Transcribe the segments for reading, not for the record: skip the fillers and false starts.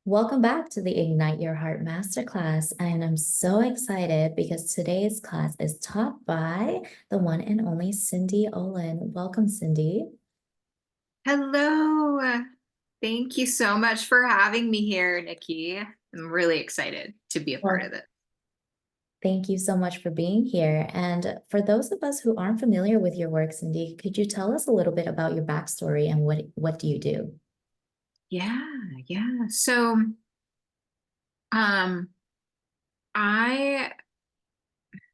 Welcome back to the Ignite Your Heart Masterclass. And I'm so excited because today's class is taught by the one and only Cyndi Olin. Welcome, Cyndi. Hello. Thank you so much for having me here, Nikki. I'm really excited to be a part of Well, it. thank you so much for being here. And for those of us who aren't familiar with your work, Cyndi, could you tell us a little bit about your backstory and what do you do? Yeah, yeah. Um, I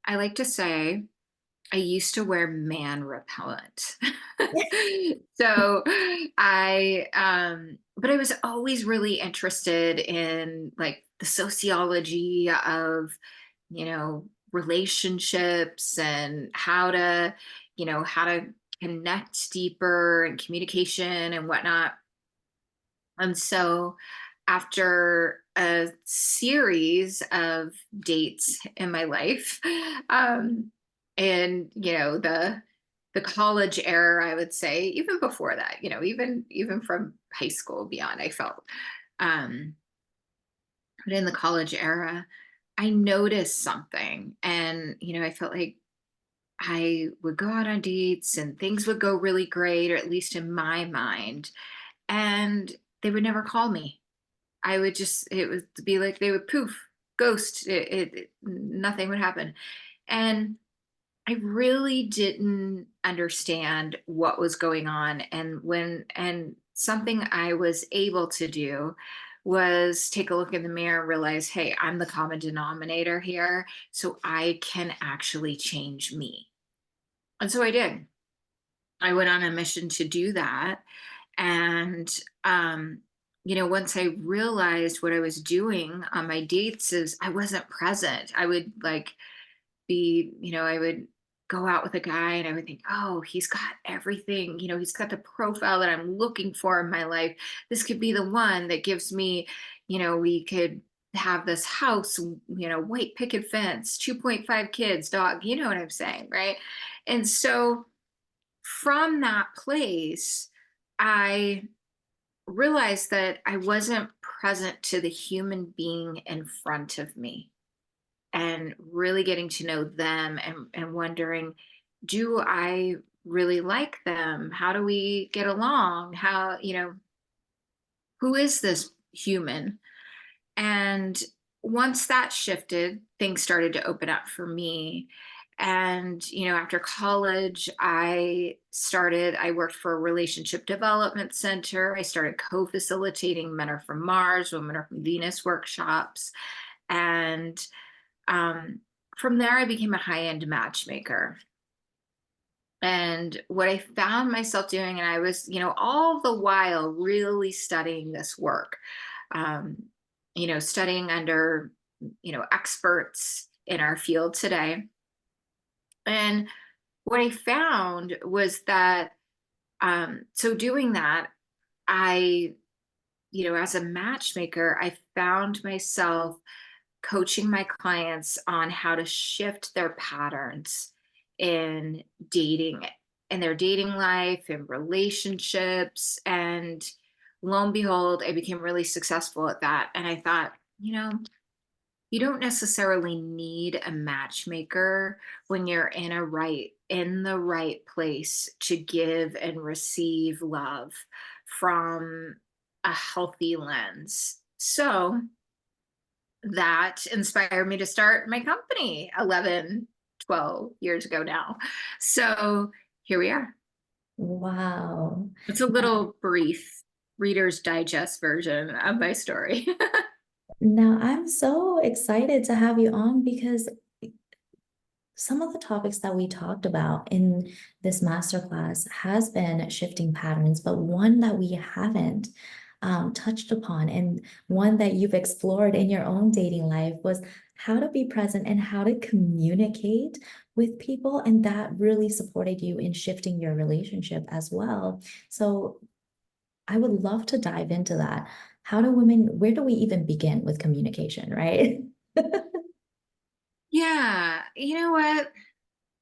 I like to say I used to wear man repellent. So but I was always really interested in like the sociology of, relationships and how to connect deeper and communication and whatnot. And so after a series of dates in my life, and the college era, I would say, even before that, even from high school beyond, I felt um but in the college era, I noticed something, and I felt like I would go out on dates and things would go really great, or at least in my mind, and they would never call me. It would be like they would poof, ghost. Nothing would happen. And I really didn't understand what was going on. And something I was able to do was take a look in the mirror and realize, hey, I'm the common denominator here. So I can actually change me. And so I did. I went on a mission to do that. And, once I realized what I was doing on my dates is I wasn't present. I would I would go out with a guy and I would think, oh, he's got everything, he's got the profile that I'm looking for in my life. This could be the one that gives me, we could have this house, white picket fence, 2.5 kids, dog, you know what I'm saying, right? And so from that place, I realized that I wasn't present to the human being in front of me and really getting to know them and wondering, do I really like them? How do we get along? Who is this human? And once that shifted, things started to open up for me. And, after college, I worked for a relationship development center. I started co facilitating Men Are From Mars, Women Are From Venus workshops. And um, from there, I became a high end matchmaker. And what I found myself doing, and I was, all the while really studying this work, um, studying under, experts in our field today. And what I found was that, so doing that, I, as a matchmaker, I found myself coaching my clients on how to shift their patterns in dating, in their dating life and relationships. And lo and behold, I became really successful at that. And I thought, you don't necessarily need a matchmaker when you're in the right place to give and receive love from a healthy lens. So that inspired me to start my company 11, 12 years ago now. So here we are. Wow. It's a little brief Reader's Digest version of my story. Now, I'm so excited to have you on because some of the topics that we talked about in this masterclass has been shifting patterns, but one that we haven't touched upon and one that you've explored in your own dating life was how to be present and how to communicate with people. And that really supported you in shifting your relationship as well. So I would love to dive into that. Where do we even begin with communication, right? Yeah, you know what?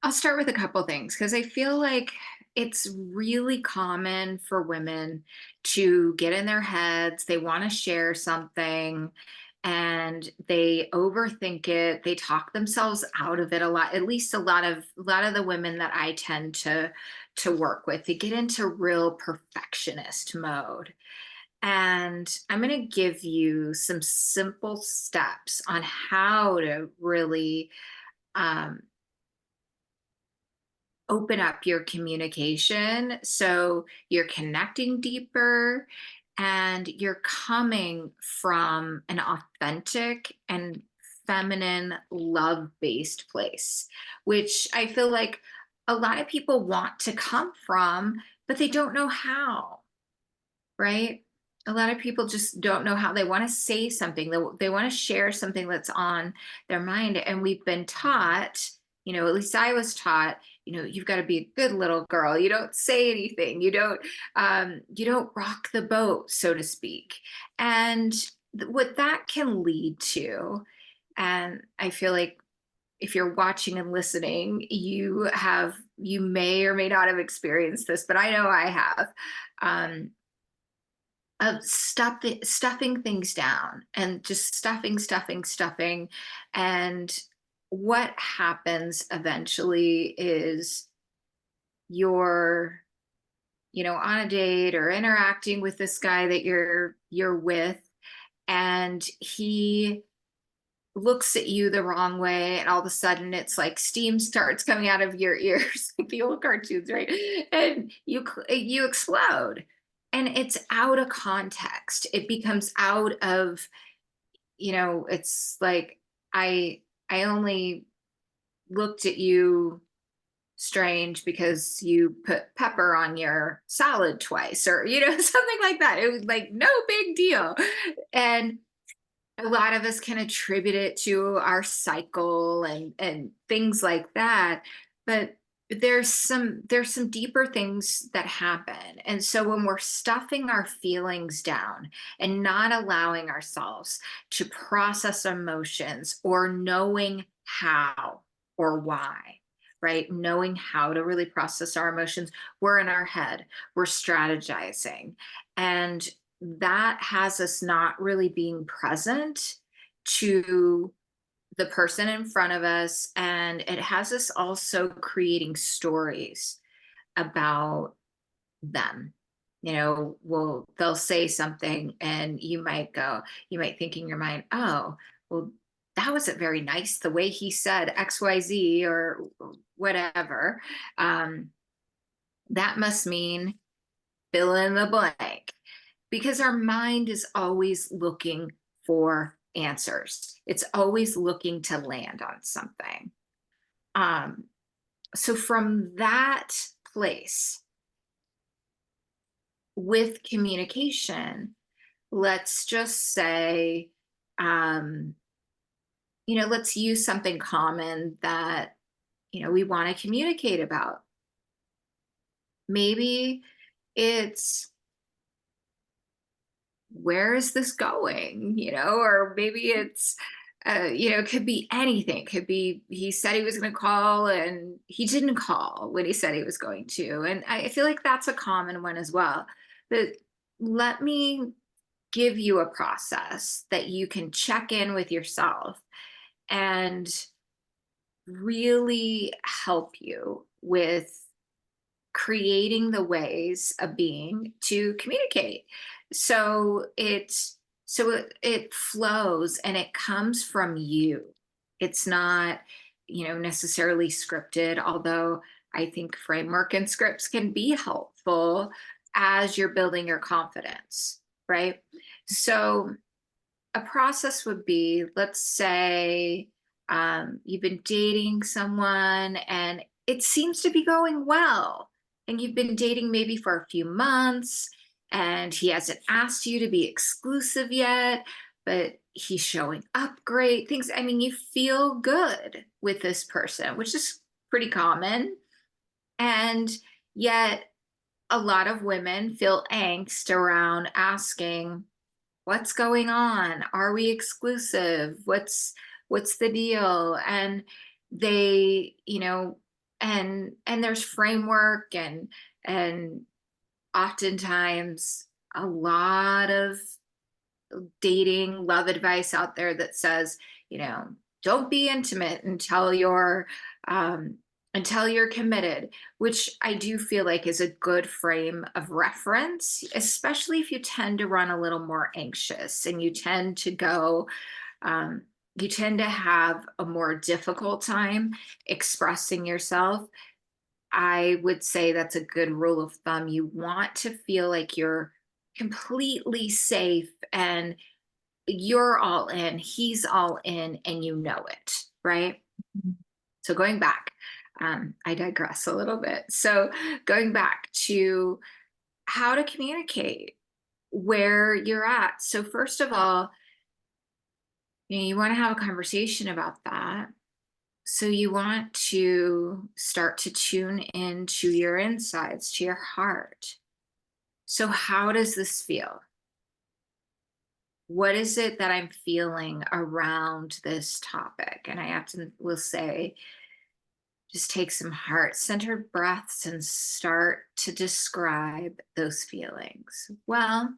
I'll start with a couple things because I feel like it's really common for women to get in their heads. They want to share something and they overthink it. They talk themselves out of it a lot. At least a lot of the women that I tend to work with, they get into real perfectionist mode. And I'm going to give you some simple steps on how to really um, open up your communication so you're connecting deeper and you're coming from an authentic and feminine love based place, which I feel like a lot of people want to come from, but they don't know how. Right? A lot of people just don't know how. They want to say something. They want to share something that's on their mind. And we've been taught, at least I was taught, you've got to be a good little girl. You don't say anything. You don't rock the boat, so to speak. And what that can lead to, and I feel like if you're watching and listening, you may or may not have experienced this, but I know I have. Of stuffing things down and just stuffing. And what happens eventually is you're, on a date or interacting with this guy that you're with, and he looks at you the wrong way, and all of a sudden it's like steam starts coming out of your ears like the old cartoons, right? And you explode, and it's out of context. It becomes out of, it's like I only looked at you strange because you put pepper on your salad twice, or something like that. It was like no big deal. And a lot of us can attribute it to our cycle and things like that, but there's some deeper things that happen. And so when we're stuffing our feelings down and not allowing ourselves to process emotions or knowing how or why, right, knowing how to really process our emotions, we're in our head, we're strategizing, and that has us not really being present to the person in front of us. And it has us also creating stories about them. Well, they'll say something and you might think in your mind, oh, well, that wasn't very nice the way he said XYZ or whatever. Um, that must mean fill in the blank, because our mind is always looking for answers. It's always looking to land on something. Um, so from that place with communication, let's just say, um, let's use something common that, we want to communicate about. Maybe it's, where is this going, or maybe it's it could be anything. It could be he said he was going to call and he didn't call when he said he was going to. And I feel like that's a common one as well. But let me give you a process that you can check in with yourself and really help you with creating the ways of being to communicate. So it flows and it comes from you. It's not, necessarily scripted, although I think framework and scripts can be helpful as you're building your confidence, right? So a process would be, let's say, you've been dating someone and it seems to be going well, and you've been dating maybe for a few months and he hasn't asked you to be exclusive yet, but he's showing up great things. I mean, you feel good with this person, which is pretty common. And yet a lot of women feel angst around asking, what's going on? Are we exclusive? What's the deal? And they, and there's framework and And oftentimes, a lot of dating love advice out there that says, you know, don't be intimate um, until you're committed, which I do feel like is a good frame of reference, especially if you tend to run a little more anxious and um, you tend to have a more difficult time expressing yourself. I would say that's a good rule of thumb. You want to feel like you're completely safe and you're all in, he's all in, and you know it, right? So going back, I digress a little bit. So going back to how to communicate where you're at. So first of all, you want to have a conversation about that. So you want to start to tune into your insides, to your heart. So how does this feel? What is it that I'm feeling around this topic? And I often will say, just take some heart centered breaths and start to describe those feelings. Well,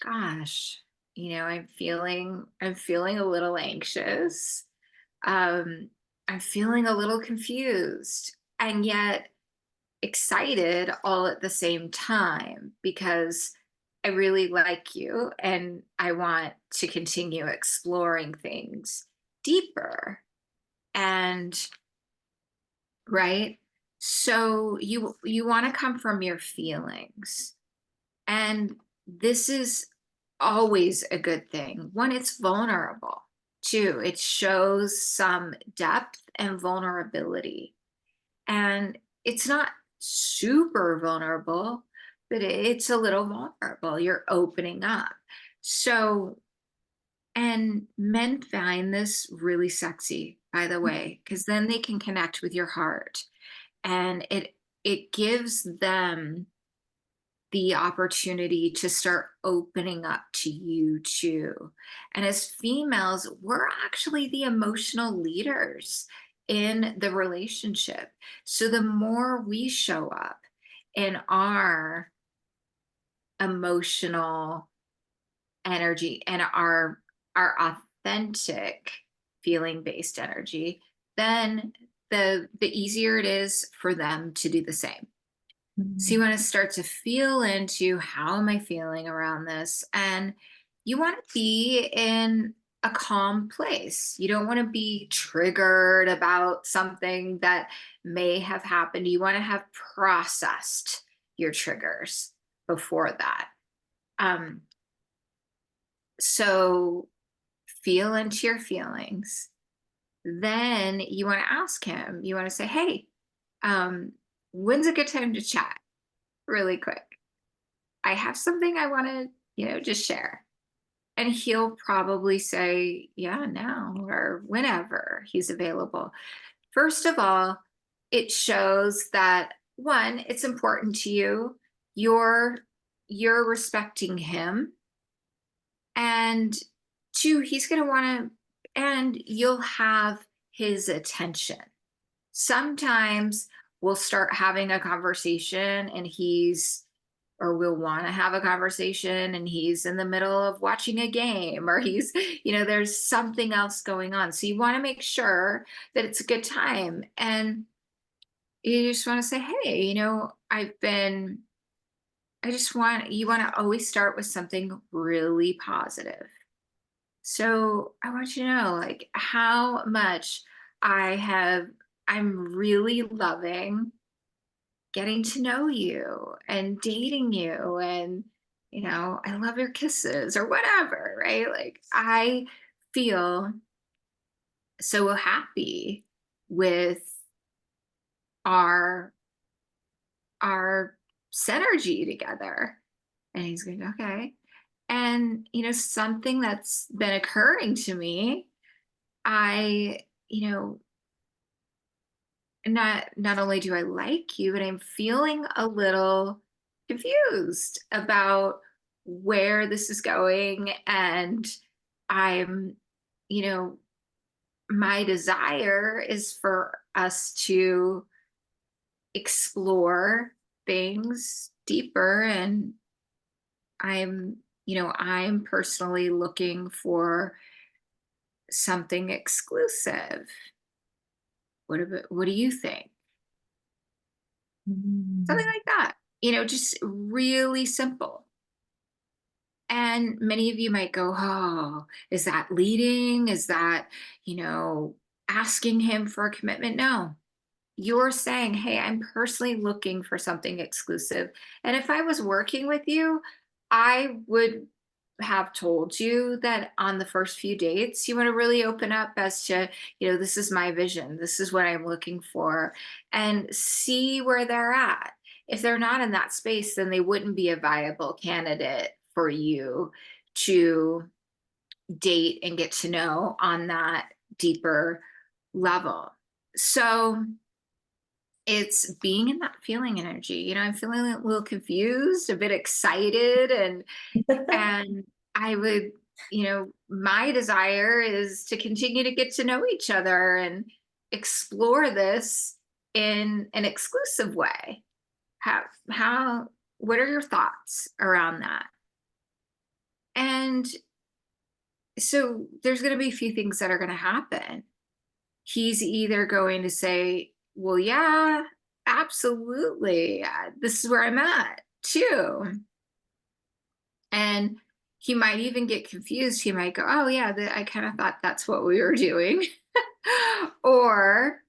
gosh, I'm feeling a little anxious. Um, I'm feeling a little confused and yet excited all at the same time because I really like you and I want to continue exploring things deeper. And right? So you want to come from your feelings. And this is always a good thing. One, it's vulnerable. Two, it shows some depth and vulnerability. And it's not super vulnerable, but it's a little vulnerable. You're opening up. So, and men find this really sexy, by the way, because then they can connect with your heart and it gives them the opportunity to start opening up to you too. And as females, we're actually the emotional leaders in the relationship. So the more we show up in our emotional energy and our authentic feeling based energy, then the easier it is for them to do the same. So you Mhm. want to start to feel into, how am I feeling around this? And you want to be in a calm place. You don't want to be triggered about something that may have happened. You want to have processed your triggers before that. Um, so feel into your feelings. Then you want to ask him, you want to say, hey, um, when's a good time to chat? Really quick. I have something I want to, just share. And he'll probably say, yeah, now or whenever he's available. First of all, it shows that one, it's important to you. You're you're respecting him. And two, he's gonna want to, and you'll have his attention. Sometimes we'll start having a conversation and or we'll want to have a conversation and he's in the middle of watching a game or there's something else going on. So you want to make sure that it's a good time. And you just want to say, hey, you want to always start with something really positive. So I want you to know, like, how much I'm really loving getting to know you and dating you. And, I love your kisses or whatever, right? Like, I feel so happy with our, our synergy together. And he's going, okay. And, something that's been occurring to me, I, not only do I like you, but I'm feeling a little confused about where this is going. And I'm, you know, my desire is for us to explore. things deeper, and I'm personally looking for something exclusive. What do you think? Something Mm. like that. Just really simple. And many of you might go, "Oh, is that leading? Is that, you know, asking him for a commitment?" No. You're saying, "Hey, I'm personally looking for something exclusive. And if I was working with you, I would have told you that on the first few dates, you want to really open up as to, this is my vision. This is what I'm looking for, and see where they're at. If they're not in that space, then they wouldn't be a viable candidate for you to date and get to know on that deeper level." So, it's being in that feeling energy. I'm feeling a little confused, a bit excited, and I would, my desire is to continue to get to know each other and explore this in an exclusive way. How what are your thoughts around that? And so there's going to be a few things that are going to happen. He's either going to say, "Well, yeah, absolutely. This is where I'm at too." And he might even get confused. He might go, "Oh, yeah, I kind of thought that's what we were doing." Or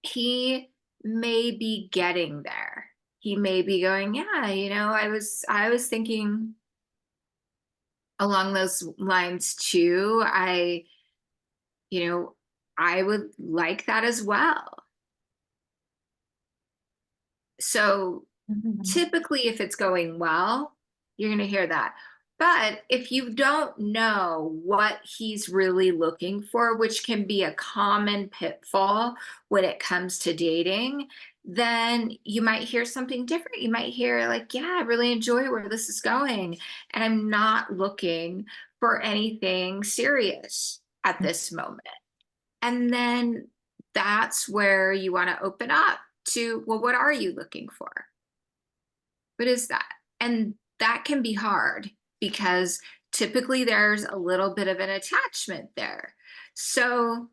he may be getting there. He may be going, "Yeah, I was thinking along those lines too. You know, I would like that as well." So Mhm. typically, if it's going well, you're going to hear that. But if you don't know what he's really looking for, which can be a common pitfall when it comes to dating, then you might hear something different. You might hear, like, "Yeah, I really enjoy where this is going, and I'm not looking for anything serious at this moment." And then that's where you want to open up to, well, what are you looking for? What is that? And that can be hard because typically there's a little bit of an attachment there. So,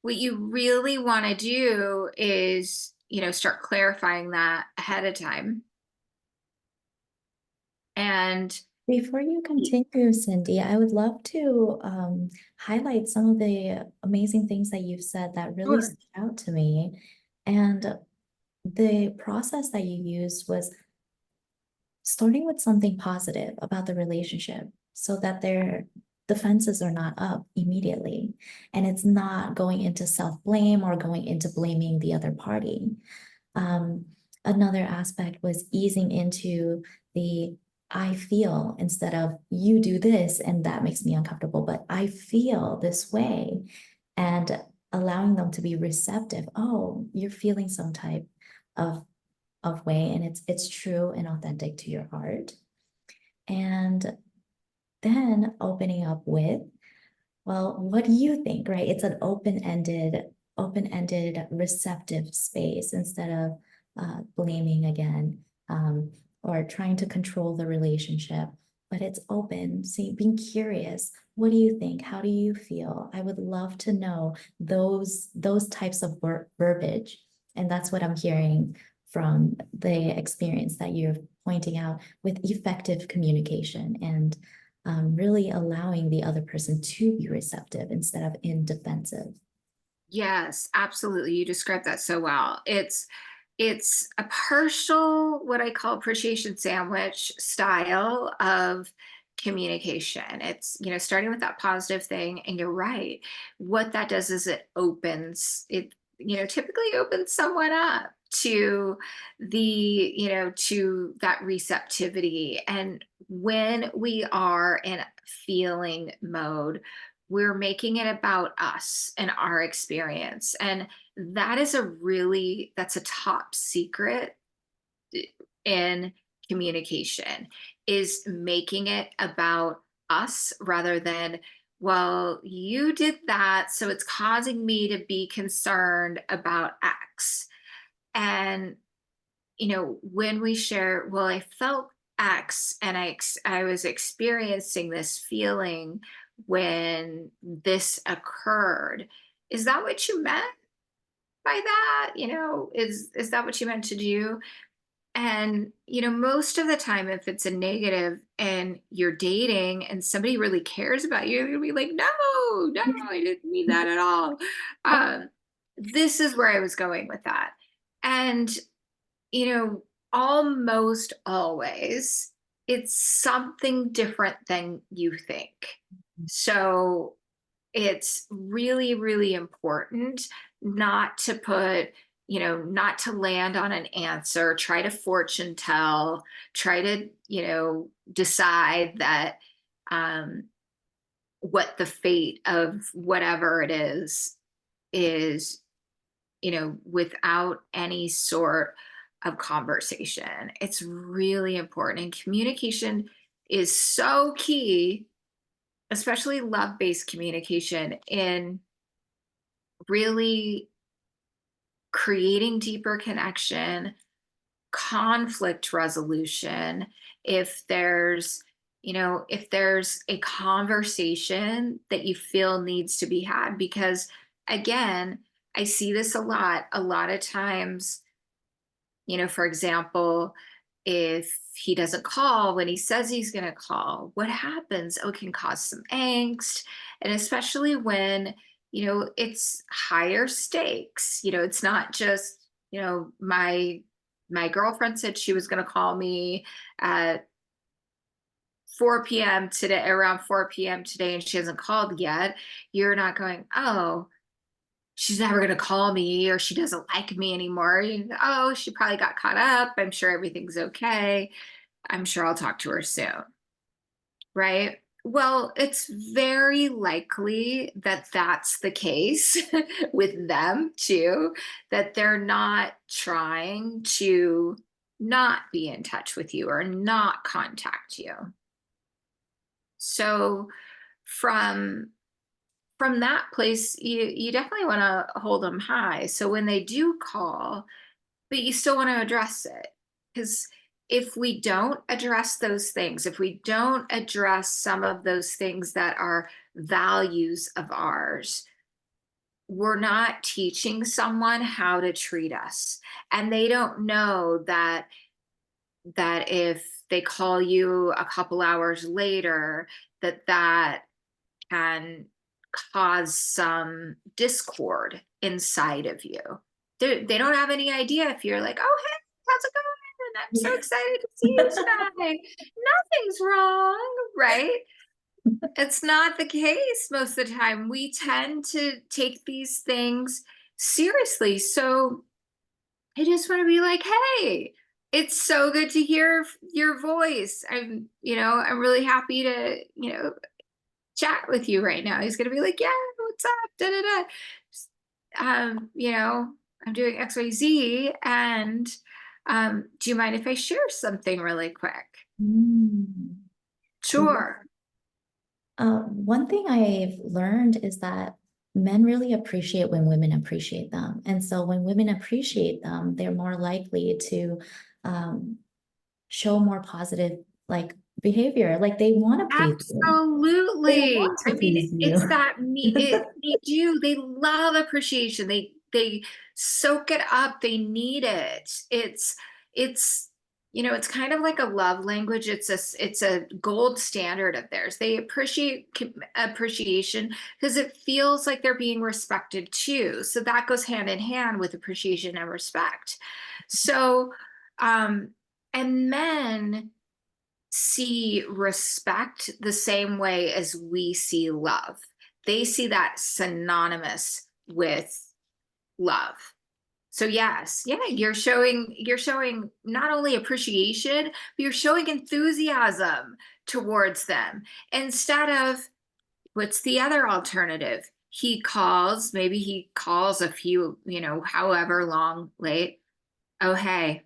what you really want to do is, start clarifying that ahead of time. And Before you y- continue, Cindy, I would love to highlight some of the amazing things that you've said that really sure. stood out to me. And the process that you used was starting with something positive about the relationship so that their defenses are not up immediately. And it's not going into self-blame or going into blaming the other party. Um, Another aspect was easing into the I feel instead of you do this and that makes me uncomfortable, but I feel this way, and allowing them to be receptive. Oh, you're feeling some type of way, and it's true and authentic to your heart. And then opening up with, well, what do you think, right? It's an open-ended, receptive space instead of blaming again, or trying to control the relationship. But it's open, see, being curious. What do you think? How do you feel? I would love to know those types of verbiage. And that's what I'm hearing from the experience that you're pointing out with effective communication and really allowing the other person to be receptive instead of in defensive. Yes, absolutely. You described that so well. It's a partial, what I call appreciation sandwich style of communication. It's, starting with that positive thing, and you're right. What that does is it typically opens someone up to to that receptivity. And when we are in feeling mode, we're making it about us and our experience. And that's a top secret in communication, is making it about us rather than, "Well, you did that, so it's causing me to be concerned about X." And when we share, well, I felt X and I was experiencing this feeling when this occurred. Is that what you meant by that? Is that what you meant to do? And, most of the time, if it's a negative and you're dating and somebody really cares about you, you'll be like, no, no, I didn't mean that at all. Um, this is where I was going with that. And, you know, almost always it's something different than you think. So it's really, really important not to not to land on an answer, try to fortune tell, try to, decide that um, what the fate of whatever it is, without any sort of conversation. It's really important. And communication is so key, especially love based communication, in really creating deeper connection, conflict resolution. If there's a conversation that you feel needs to be had, because again, I see this a lot of times, for example, if he doesn't call when he says he's going to call, what happens? Oh, it can cause some angst. And especially when, it's higher stakes, it's not just, my girlfriend said she was going to call me at 4 p.m. today, around 4 p.m. today, and she hasn't called yet. You're not going, oh, she's never going to call me, or she doesn't like me anymore. Oh, she probably got caught up. I'm sure everything's okay. I'm sure I'll talk to her soon. Right? Well, it's very likely that that's the case with them too, that they're not trying to not be in touch with you or not contact you. So from that place, you definitely want to hold them high. So when they do call, but you still want to address it, because if we don't address those things, if we don't address some of those things that are values of ours, we're not teaching someone how to treat us. And they don't know that if they call you a couple hours later, that can cause some discord inside of you. They don't have any idea if you're like, oh, hey, how's it going? I'm so Yeah. excited to see you tonight. Nothing's wrong, right? It's not the case most of the time. We tend to take these things seriously. So I just want to be like, hey, it's so good to hear your voice. I'm really happy to, chat with you right now. He's gonna be like, yeah, what's up? Da da da. I'm doing XYZ, and do you mind if I share something really quick? Mm. Sure. One thing I've learned is that men really appreciate when women appreciate them. And so when women appreciate them, they're more likely to um, show more positive like behavior. Like they want to please you. They Absolutely. want I to mean, please you. it's that they do. They love appreciation. They soak it up. They need it. It's it's kind of like a love language. It's a gold standard of theirs. They appreciate appreciation because it feels like they're being respected too. So that goes hand in hand with appreciation and respect. So um and men see respect the same way as we see love. They see that synonymous with love. So yes, yeah, you're showing not only appreciation, but you're showing enthusiasm towards them. Instead of, what's the other alternative? Maybe he calls a few, however long late. Oh, hey,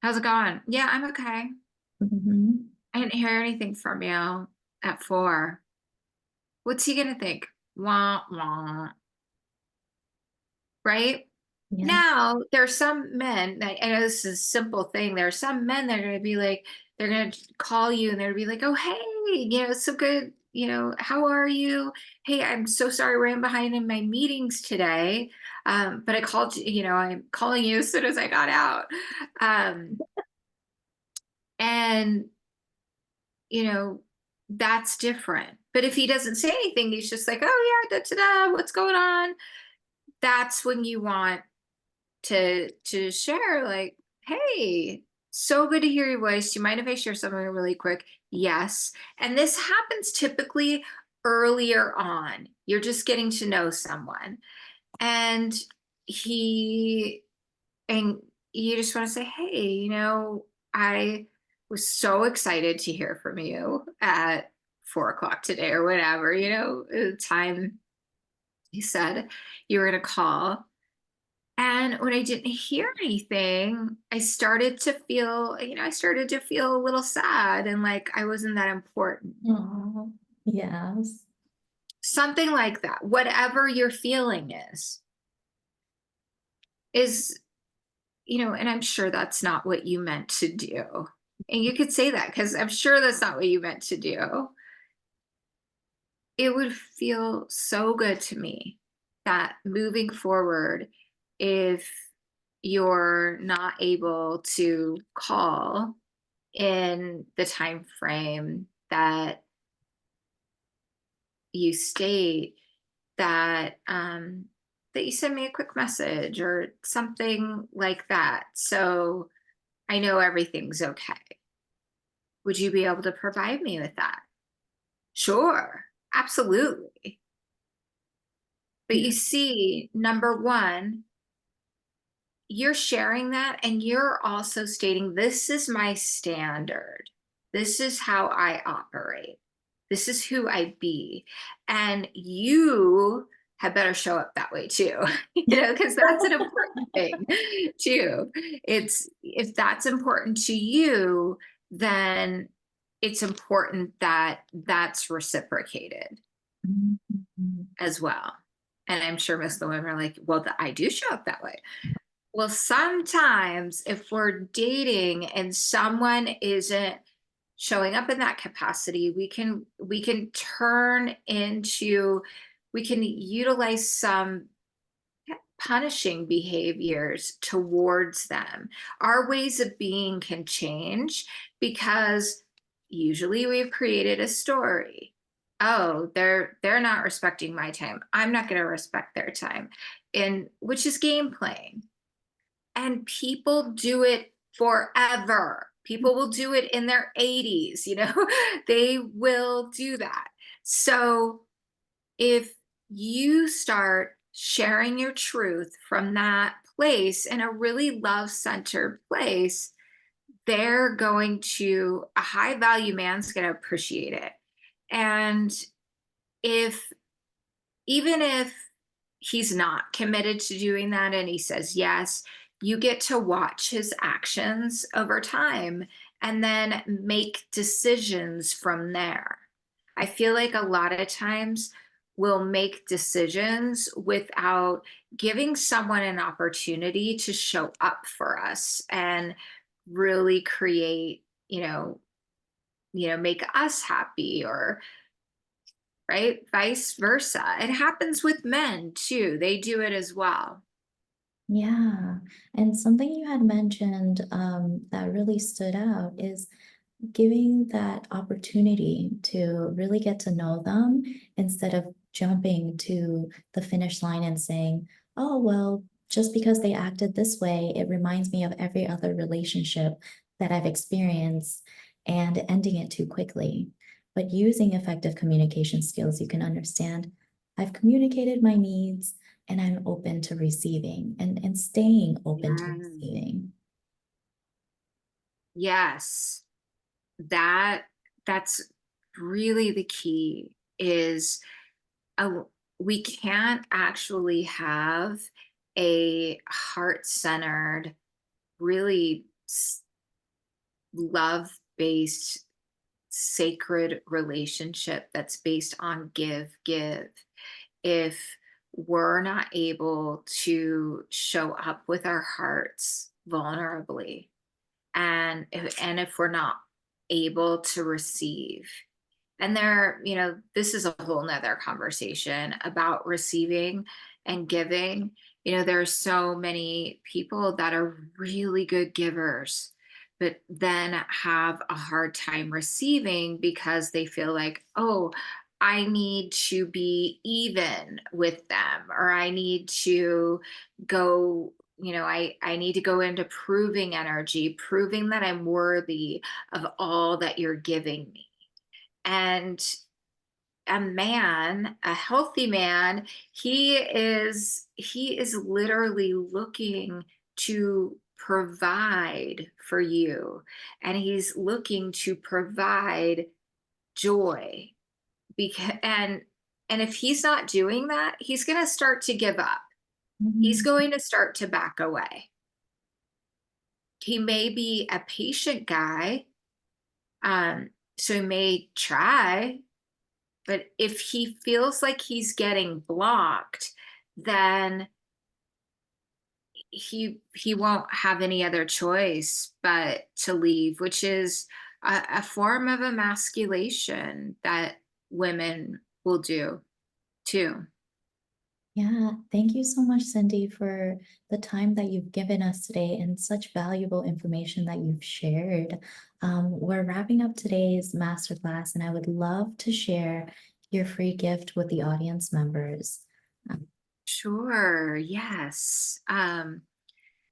how's it going? Yeah, I'm okay. Mhm. I didn't hear anything from you at 4. What's he gonna think? Wah, wah, right? Yeah. Now, there are some men, I know this is a simple thing. There are some men that are going to be like, they're going to call you and they're going to be like, oh, hey, it's so good. How are you? Hey, I'm so sorry I ran behind in my meetings today. But I called you, I'm calling you as soon as I got out. Um, and, you know, that's different. But if he doesn't say anything, he's just like, oh, yeah, da, da, da, what's going on? That's when you want to share, like, hey, so good to hear your voice. Do you mind if I share something really quick? Yes. And this happens typically earlier on. You're just getting to know someone, and he and you just want to say, hey, I was so excited to hear from you at 4 o'clock today or whatever, the time he said you were going to call. And when I didn't hear anything, I started to feel a little sad and like I wasn't that important. Aw, yes. Something like that. Whatever your feeling is, and I'm sure that's not what you meant to do. And you could say that because I'm sure that's not what you meant to do. It would feel so good to me that moving forward, if you're not able to call in the time frame that you state, that you send me a quick message or something like that, so I know everything's okay. Would you be able to provide me with that? Sure, absolutely. But Yeah. you see, number one, you're sharing that and you're also stating, this is my standard. This is how I operate. This is who I be. And you had better show up that way too, because that's an important thing too. It's if that's important to you, then it's important that that's reciprocated Mhm. as well. And I'm sure most of the women are like, well, I do show up that way. Well, sometimes if we're dating and someone isn't showing up in that capacity, we can utilize some punishing behaviors towards them. Our ways of being can change because usually we've created a story. Oh, they're not respecting my time. I'm not going to respect their time. And which is game playing, and people do it forever. People will do it in their 80s, they will do that. So if you start sharing your truth from that place in a really love centered place, a high value man's going to appreciate it. And if even if he's not committed to doing that and he says yes, you get to watch his actions over time and then make decisions from there. I feel like a lot of times we'll make decisions without giving someone an opportunity to show up for us and really create, make us happy, or right? Vice versa. It happens with men too. They do it as well. Yeah. And something you had mentioned that really stood out is giving that opportunity to really get to know them instead of jumping to the finish line and saying, oh, well, just because they acted this way, it reminds me of every other relationship that I've experienced and ending it too quickly. But using effective communication skills, you can understand I've communicated my needs and I'm open to receiving and staying open to Mm. receiving. Yes, that that's really the key is a, we can't actually have a heart-centered, really love-based, sacred relationship that's based on give if we're not able to show up with our hearts vulnerably, and if we're not able to receive. And this is a whole nother conversation about receiving and giving. There are so many people that are really good givers, but then have a hard time receiving because they feel like, oh, I need to be even with them, or I need to go, I need to go into proving energy, proving that I'm worthy of all that you're giving me. And a healthy man, he is literally looking to provide for you, and he's looking to provide joy, because and if he's not doing that, he's going to start to give up. He's Mhm. going to start to back away. He may be a patient guy, so he may try. But if he feels like he's getting blocked, then he won't have any other choice but to leave, which is a form of emasculation that women will do too. Yeah, thank you so much, Cindy, for the time that you've given us today and such valuable information that you've shared. We're wrapping up today's masterclass, and I would love to share your free gift with the audience members. Um, Sure, yes.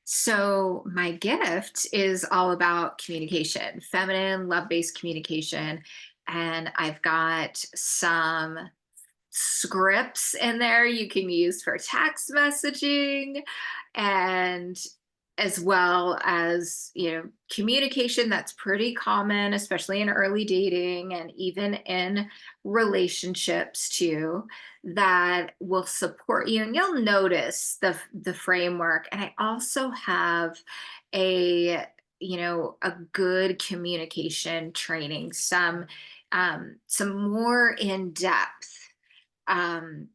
So my gift is all about communication, feminine, love-based communication. And I've got some scripts in there you can use for text messaging, and as well as communication that's pretty common, especially in early dating and even in relationships too, that will support you, and you'll notice the framework. And I also have a a good communication training, some more in depth um,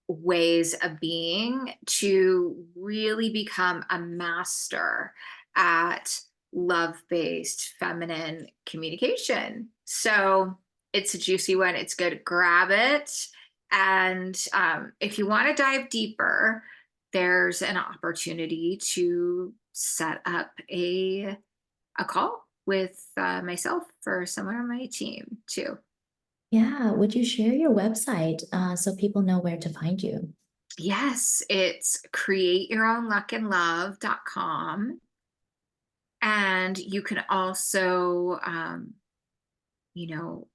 ways of being to really become a master at love based feminine communication. So it's a juicy one. It's good. Grab it. And if you want to dive deeper, there's an opportunity to set up a call with myself for someone on my team too. yeah, would you share your website so people know where to find you? Yes, it's createyourownluckandlove.com. And you can also, you know,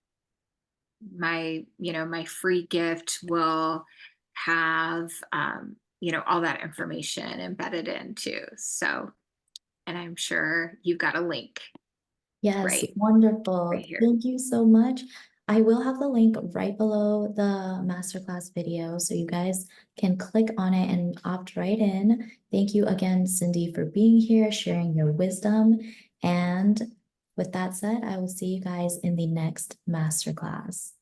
my free gift will have, all that information embedded in too. So, and I'm sure you've got a link Yes, right, right wonderful. here. Thank you so much. I will have the link right below the masterclass video so you guys can click on it and opt right in. Thank you again, Cindy, for being here, sharing your wisdom. And with that said, I will see you guys in the next masterclass.